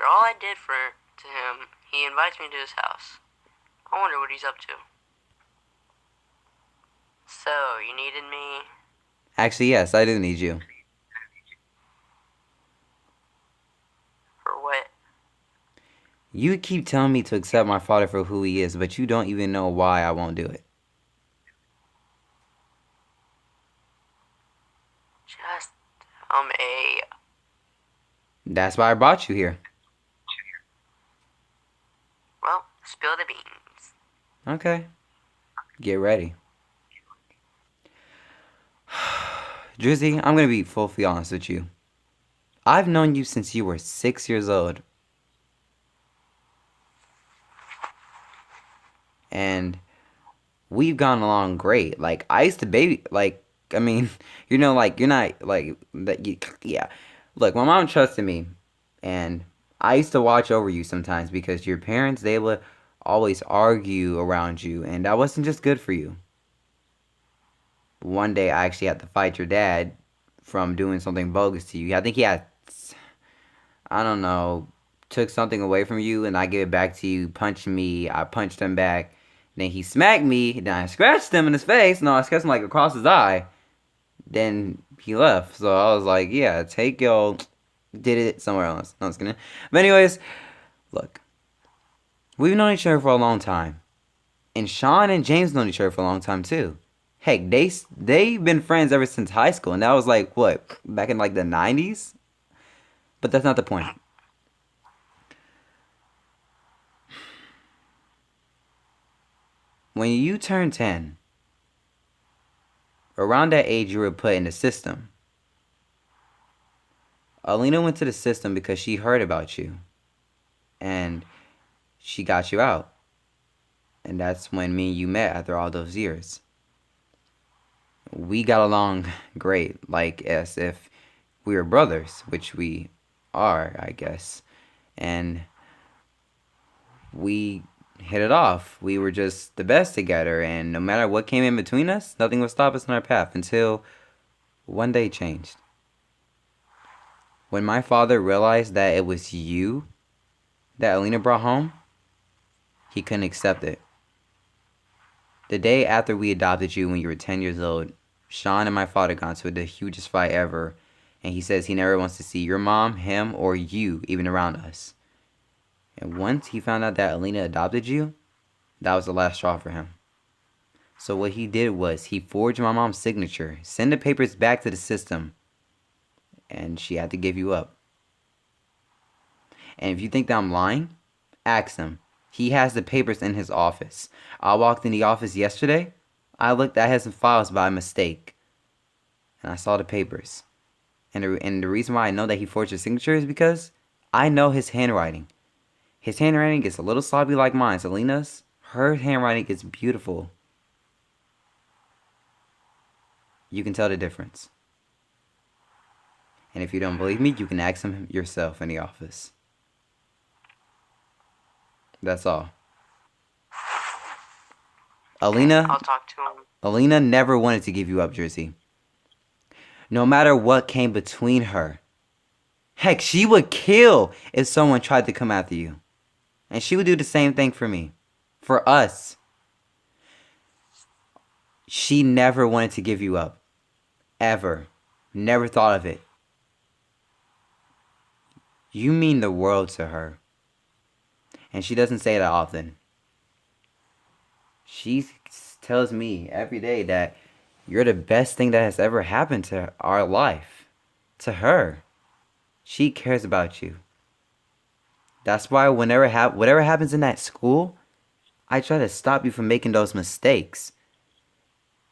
After all I did to him, he invites me to his house. I wonder what he's up to. So, you needed me? Actually, yes, I do need you. For what? You keep telling me to accept my father for who he is, but you don't even know why I won't do it. Just a... That's why I brought you here. Well, spill the beans. Okay. Get ready. Drizzy, I'm gonna be fully honest with you. I've known you since you were 6 years old. And we've gone along great. Like, I used to baby, like, I mean, like, you're not, like, that, yeah. Look, my mom trusted me. And I used to watch over you sometimes because your parents, they would always argue around you. And that wasn't just good for you. One day, I actually had to fight your dad from doing something bogus to you. I think he had, I don't know, took something away from you, and I give it back to you, punched me, I punched him back, then he smacked me, then I scratched him in his face, no, I scratched him like across his eye, then he left, so I was like, yeah, take your, did it somewhere else, no, I'm just kidding, but anyways, look, we've known each other for a long time, and Sean and James known each other for a long time too. Heck, they've been friends ever since high school, and that was like what, back in like the 90s? But that's not the point. When you turn 10, around that age you were put in the system. Alina went to the system because she heard about you and she got you out. And that's when me and you met after all those years. We got along great, like as if we were brothers, which we are, I guess. And we hit it off. We were just the best together, and no matter what came in between us, nothing would stop us in our path until one day changed. When my father realized that it was you that Alina brought home, he couldn't accept it. The day after we adopted you when you were 10 years old, Sean and my father got into the hugest fight ever, and he says he never wants to see your mom, him, or you even around us. And once he found out that Alina adopted you, that was the last straw for him. So what he did was he forged my mom's signature, sent the papers back to the system, and she had to give you up. And if you think that I'm lying, ask him. He has the papers in his office. I walked in the office yesterday. I looked at his files by mistake, and I saw the papers. And the reason why I know that he forged his signature is because I know his handwriting. His handwriting is a little sloppy like mine. Selena's, her handwriting is beautiful. You can tell the difference. And if you don't believe me, you can ask him yourself in the office. That's all. Okay, Alina, I'll talk to him. Alina never wanted to give you up, Drizzy. No matter what came between her. Heck, she would kill if someone tried to come after you. And she would do the same thing for me. For us. She never wanted to give you up. Ever. Never thought of it. You mean the world to her. And she doesn't say that often. She tells me every day that you're the best thing that has ever happened to our life. To her. She cares about you. That's why whatever happens in that school, I try to stop you from making those mistakes.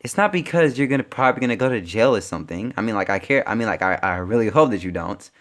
It's not because you're probably gonna go to jail or something. I mean, like I care. I mean, like I really hope that you don't.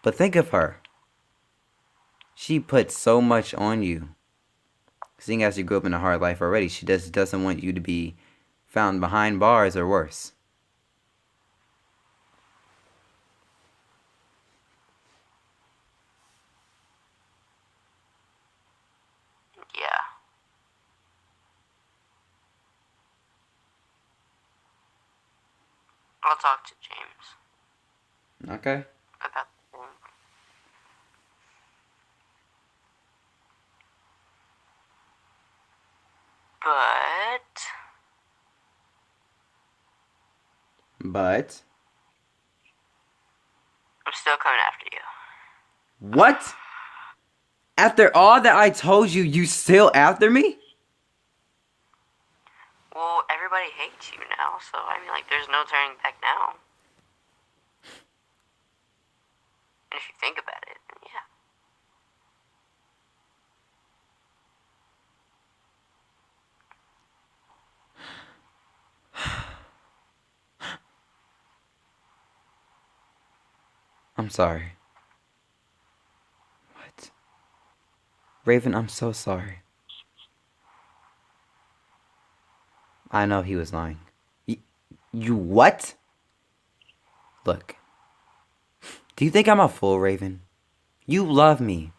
But think of her. She put so much on you. Seeing as you grew up in a hard life already, she just doesn't want you to be found behind bars or worse. Yeah. I'll talk to James Okay. about the thing. But I'm still coming after you. what? After all that I told you, you still after me? Well, everybody hates you now, so I mean, like, there's no turning back now. And if you think about it, yeah. I'm sorry. What? Raven, I'm so sorry. I know he was lying. You what? Look. Do you think I'm a fool, Raven? You love me.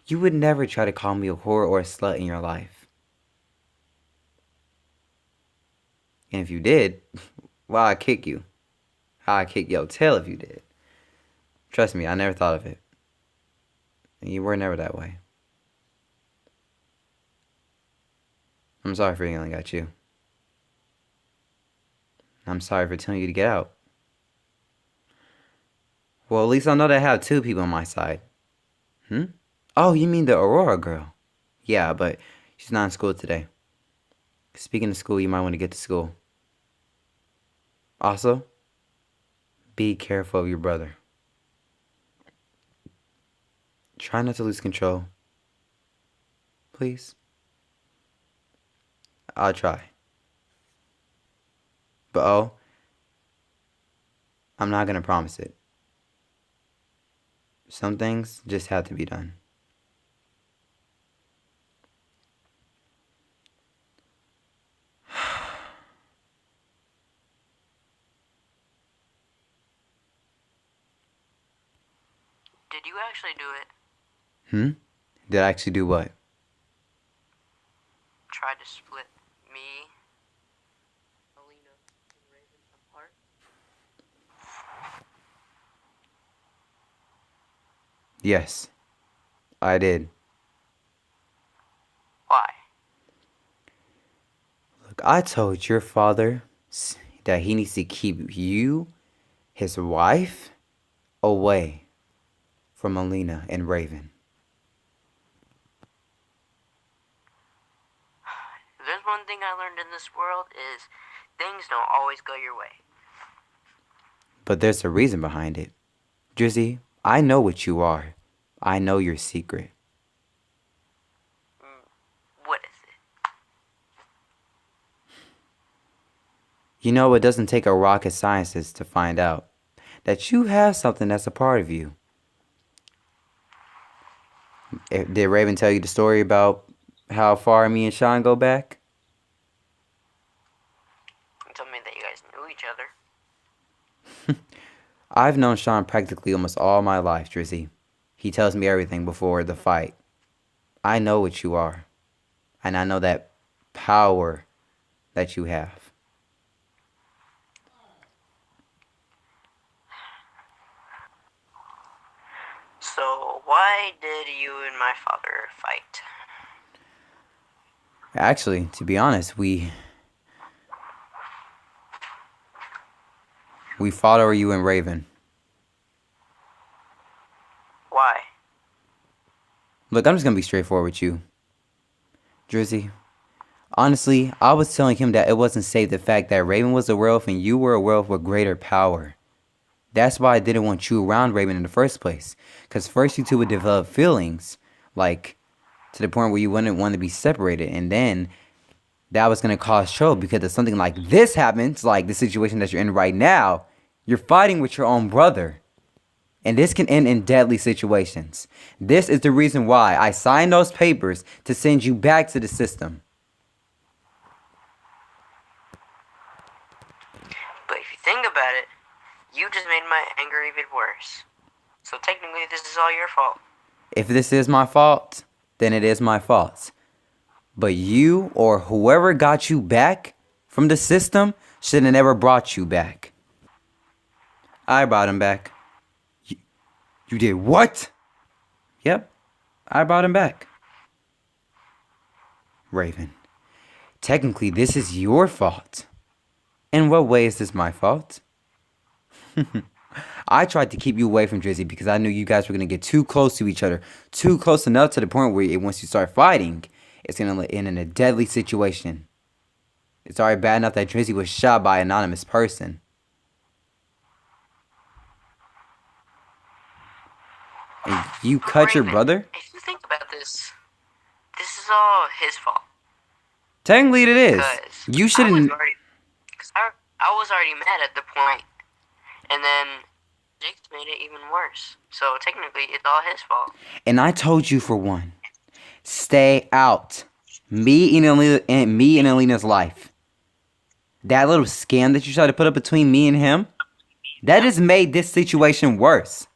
You would never try to call me a whore or a slut in your life. And if you did, well, I'd kick you. I'd kick your tail if you did. Trust me, I never thought of it. And you were never that way. I'm sorry for yelling at you. I'm sorry for telling you to get out. Well, at least I know that I have two people on my side. Oh, you mean the Aurora girl? Yeah, but she's not in school today. Speaking of school, you might want to get to school. Also, be careful of your brother. Try not to lose control. Please. I'll try. But oh, I'm not going to promise it. Some things just have to be done. Did you actually do it? Did I actually do what? Try to split me, Alina, and Raven apart? Yes, I did. Why? Look, I told your father that he needs to keep you, his wife, away from Alina and Raven. If there's one thing I learned in this world is things don't always go your way. But there's a reason behind it. Drizzy, I know what you are. I know your secret. What is it? You know, it doesn't take a rocket scientist to find out that you have something that's a part of you. Did Raven tell you the story about how far me and Sean go back? You told me that you guys knew each other. I've known Sean practically almost all my life, Drizzy. He tells me everything before the fight. I know what you are. And I know that power that you have. So, why did you and my father fight? Actually, to be honest, we fought over you and Raven. Why? Look, I'm just going to be straightforward with you. Drizzy, honestly, I was telling him that it wasn't safe the fact that Raven was a werewolf and you were a werewolf with greater power. That's why I didn't want you around Raven in the first place. Because first you two would develop feelings, like, to the point where you wouldn't want to be separated. And then that was going to cause trouble because if something like this happens, like the situation that you're in right now, you're fighting with your own brother. And this can end in deadly situations. This is the reason why I signed those papers to send you back to the system. But if you think about it, you just made my anger even worse. So technically, this is all your fault. If this is my fault, then it is my fault. But you or whoever got you back from the system should have never brought you back. I brought him back. You did what? Yep, I brought him back. Raven, technically this is your fault. In what way is this my fault? I tried to keep you away from Drizzy because I knew you guys were going to get too close to each other. Too close enough to the point where once you start fighting, it's going to end in a deadly situation. It's already bad enough that Drizzy was shot by an anonymous person. And you cut your Raven, brother? if you think about this is all his fault. Technically it is. Because You shouldn't... I was already mad at the point, and then Jake's made it even worse. So technically, it's all his fault. And I told you for one, stay out. Me and Alina's life. That little scam that you tried to put up between me and him, that has made this situation worse.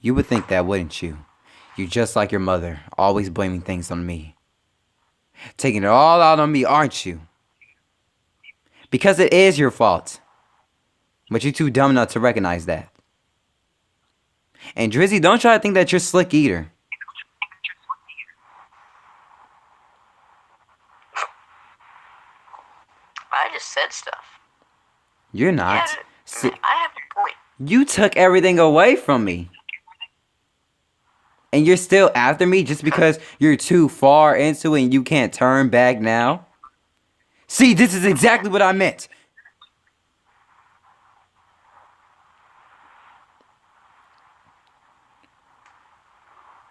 You would think that, wouldn't you? You're just like your mother, always blaming things on me. Taking it all out on me, aren't you? Because it is your fault. But you're too dumb not to recognize that. And Drizzy, don't try to think that you're slick either. I just said stuff. You're not. Yeah, I have a point. You took everything away from me. And you're still after me just because you're too far into it and you can't turn back now? See, this is exactly what I meant.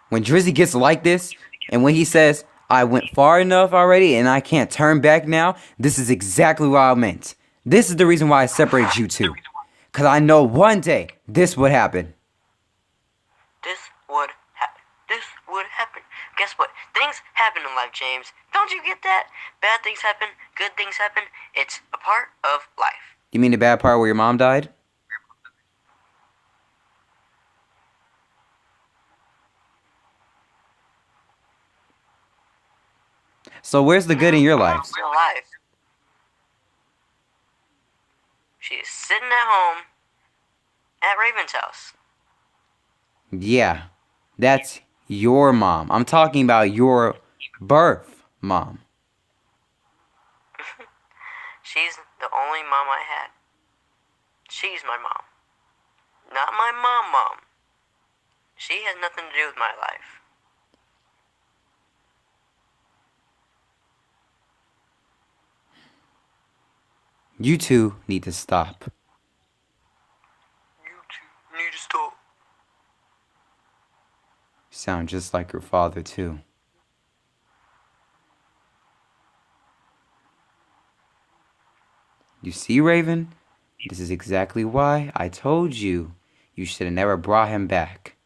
When Drizzy gets like this, and when he says, I went far enough already and I can't turn back now, this is exactly what I meant. This is the reason why I separated you two. Because I know one day this would happen. This would happen. Guess what? Things happen in life, James. Don't you get that? Bad things happen, good things happen. It's a part of life. You mean the bad part where your mom died? So where's the good in your life? Real life. She is sitting at home at Raven's house. Yeah, that's your mom. I'm talking about your birth mom. She's the only mom I had. She's my mom. Not my mom. She has nothing to do with my life. You two need to stop. You two need to stop. You sound just like your father, too. You see, Raven? This is exactly why I told you you should have never brought him back.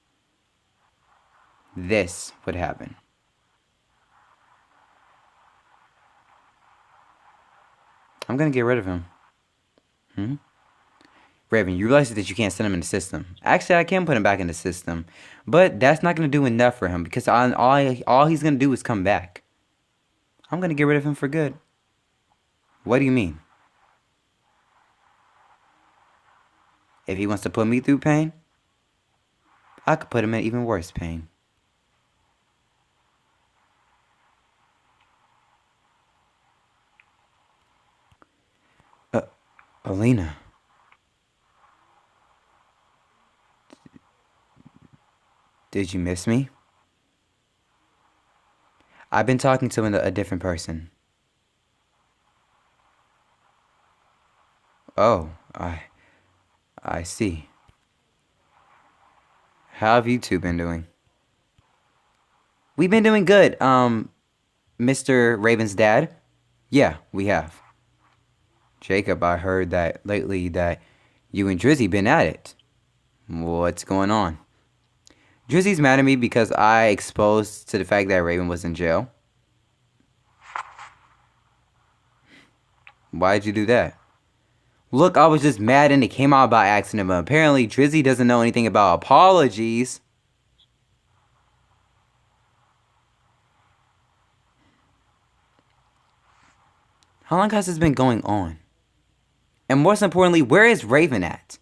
This would happen. I'm gonna get rid of him. Raven, you realize that you can't send him in the system. Actually, I can put him back in the system. But that's not gonna do enough for him because all he's gonna do is come back. I'm gonna get rid of him for good. What do you mean? If he wants to put me through pain, I could put him in even worse pain. Alina. Did you miss me? I've been talking to a different person. Oh, I see. How have you two been doing? We've been doing good, Mr. Raven's dad. Yeah, we have. Jacob, I heard that lately that you and Drizzy been at it. What's going on? Drizzy's mad at me because I exposed to the fact that Raven was in jail. Why'd you do that? Look, I was just mad and it came out by accident, but apparently Drizzy doesn't know anything about apologies. How long has this been going on? And most importantly, where is Raven at?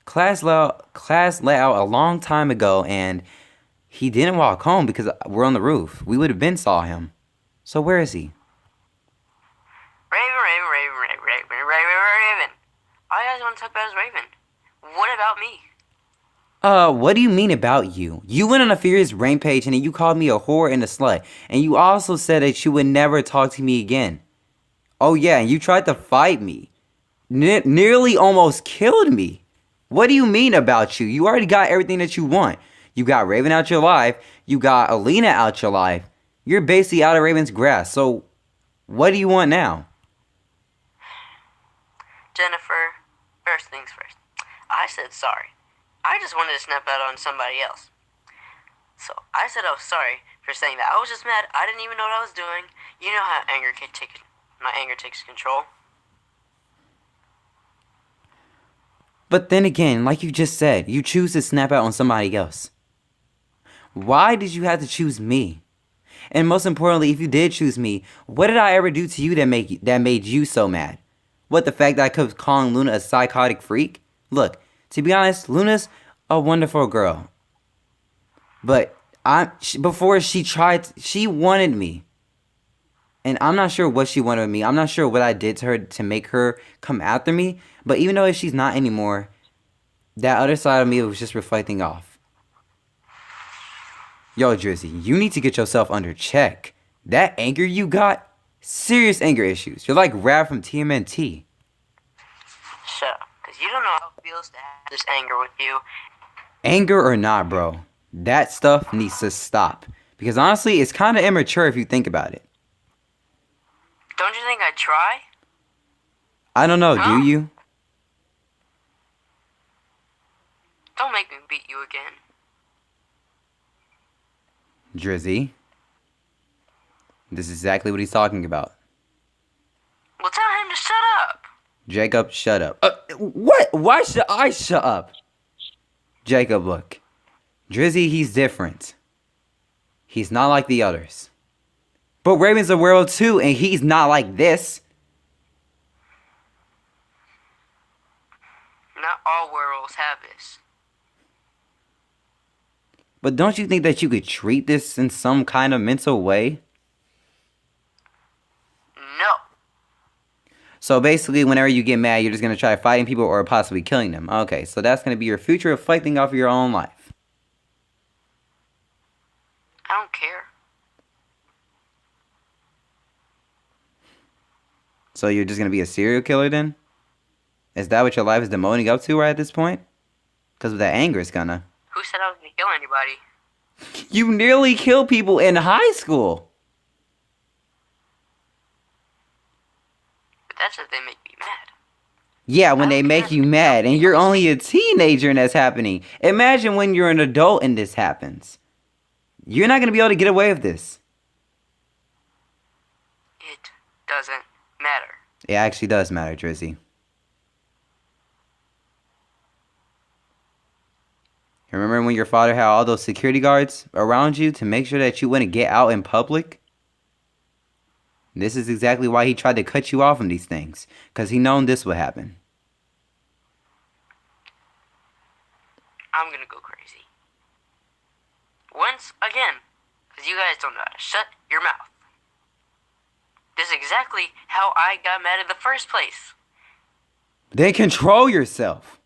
Class let out a long time ago and he didn't walk home because we're on the roof. We would have been saw him. So where is he? Raven. talk about is Raven. What about me? What do you mean about you? You went on a furious rampage and then you called me a whore and a slut. And you also said that you would never talk to me again. Oh yeah, and you tried to fight me. Nearly almost killed me. What do you mean about you? You already got everything that you want. You got Raven out your life. You got Alina out your life. You're basically out of Raven's grasp. So, what do you want now? Jennifer, first things first. I said sorry. I just wanted to snap out on somebody else. So, I said I was sorry for saying that. I was just mad. I didn't even know what I was doing. You know how my anger takes control. But then again, like you just said, you choose to snap out on somebody else. Why did you have to choose me? And most importantly, if you did choose me, what did I ever do to you that made you so mad? What, the fact that I kept calling Luna a psychotic freak? Look, to be honest, Luna's a wonderful girl. But before she wanted me. And I'm not sure what she wanted of me. I'm not sure what I did to her to make her come after me. But even though if she's not anymore, that other side of me was just reflecting off. Yo, Drizzy, you need to get yourself under check. That anger you got, serious anger issues. You're like Rap from TMNT. Shut up, because you don't know how it feels to have this anger with you. Anger or not, bro, that stuff needs to stop. Because honestly, it's kind of immature if you think about it. Don't you think I try? I don't know, do you? Don't make me beat you again. Drizzy, this is exactly what he's talking about. Well, tell him to shut up. Jacob, shut up. What? Why should I shut up? Jacob, look. Drizzy, he's different. He's not like the others. But Raven's a werewolf too, and he's not like this. Not all werewolves have this. But don't you think that you could treat this in some kind of mental way? No. So basically, whenever you get mad, you're just going to try fighting people or possibly killing them. Okay, so that's going to be your future reflecting off of your own life. I don't care. So you're just going to be a serial killer then? Is that what your life is demoting up to right at this point? Because of that anger, it's gonna. Who said I was going to kill anybody? You nearly killed people in high school. But that's if they make me mad. Yeah, when they make you mad, and you're only a teenager and that's happening. Imagine when you're an adult and this happens. You're not going to be able to get away with this. It doesn't matter. It actually does matter, Drizzy. Remember when your father had all those security guards around you to make sure that you wouldn't get out in public? This is exactly why he tried to cut you off from these things. Because he known this would happen. I'm gonna go crazy. Once again. Because you guys don't know how to shut your mouth. This is exactly how I got mad in the first place. Then control yourself.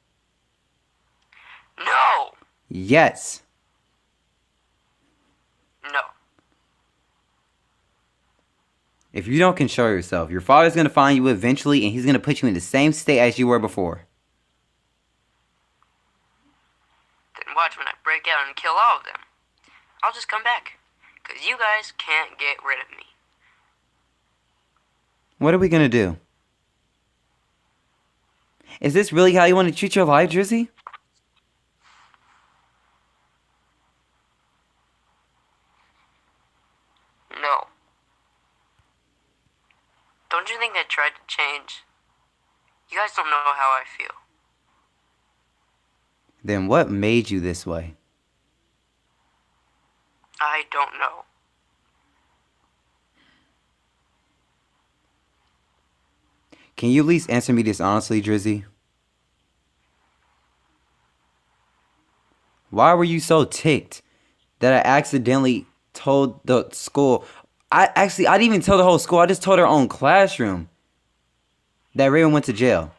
No! Yes. No. If you don't control yourself, your father's going to find you eventually and he's going to put you in the same state as you were before. Then watch when I break out and kill all of them. I'll just come back. Because you guys can't get rid of me. What are we going to do? Is this really how you want to treat your life, Drizzy? No. Don't you think I tried to change? You guys don't know how I feel. Then what made you this way? I don't know. Can you at least answer me this honestly, Drizzy? Why were you so ticked that I accidentally told the school? I didn't even tell the whole school. I just told our own classroom that Raven went to jail.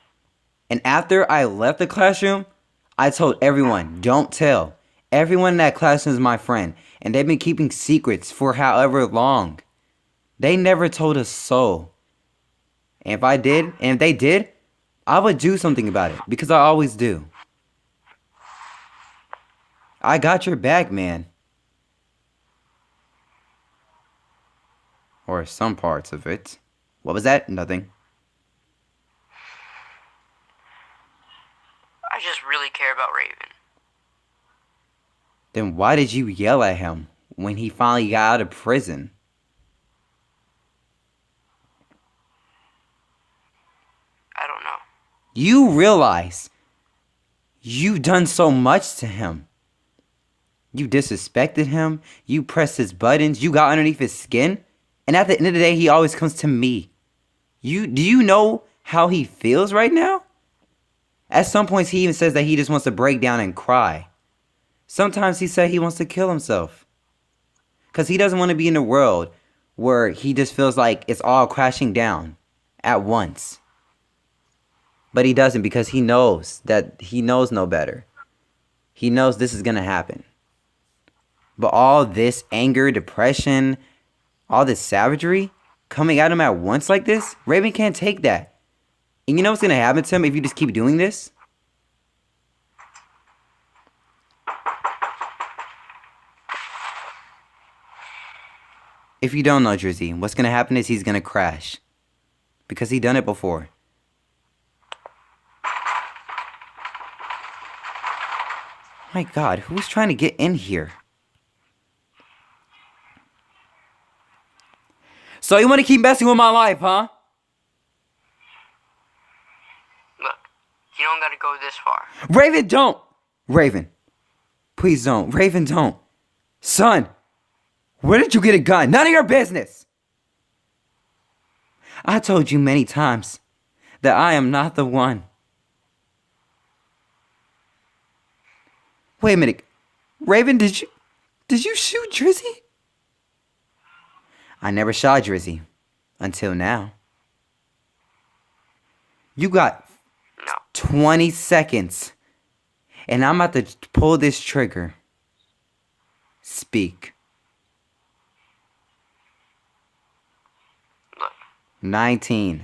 And after I left the classroom, I told everyone, don't tell. Everyone in that classroom is my friend, and they've been keeping secrets for however long. They never told a soul. And if they did, I would do something about it, because I always do. I got your back, man. Or some parts of it. What was that? Nothing. I just really care about Raven. Then why did you yell at him when he finally got out of prison? I don't know. You realize you've done so much to him. You disrespected him. You pressed his buttons. You got underneath his skin. And at the end of the day, he always comes to me. Do you know how he feels right now? At some points, he even says that he just wants to break down and cry. Sometimes he said he wants to kill himself. Because he doesn't want to be in a world where he just feels like it's all crashing down at once. But he doesn't, because he knows no better. He knows this is going to happen. But all this anger, depression, all this savagery coming at him at once like this, Raven can't take that. And you know what's going to happen to him if you just keep doing this? If you don't know, Drizzy, what's going to happen is he's going to crash. Because he done it before. My God, who's trying to get in here? So you want to keep messing with my life, huh? Look, you don't gotta go this far. Raven, don't! Raven, please don't. Raven, don't. Son, where did you get a gun? None of your business! I told you many times that I am not the one. Wait a minute. Raven, did you shoot Drizzy? I never shot Drizzy. Until now. You got 20 seconds. And I'm about to pull this trigger. Speak. Look. 19. You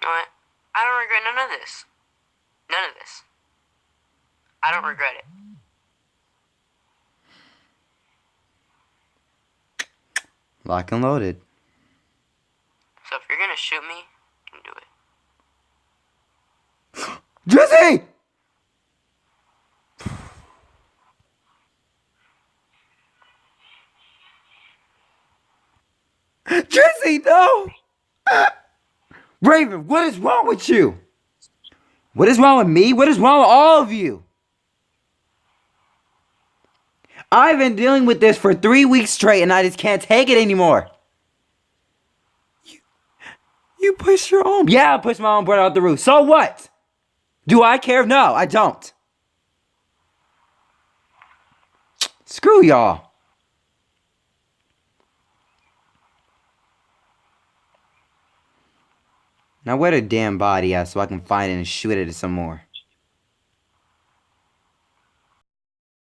know what? I don't regret none of this. None of this. I don't regret it. Lock and loaded. So if you're gonna shoot me, you can do it. Drizzy! Drizzy, no! Raven, what is wrong with you? What is wrong with me? What is wrong with all of you? I've been dealing with this for 3 weeks straight and I just can't take it anymore. You pushed your own... Yeah, I pushed my own brother out the roof. So what? Do I care? No, I don't. Screw y'all. Now where the damn body at so I can find it and shoot it some more?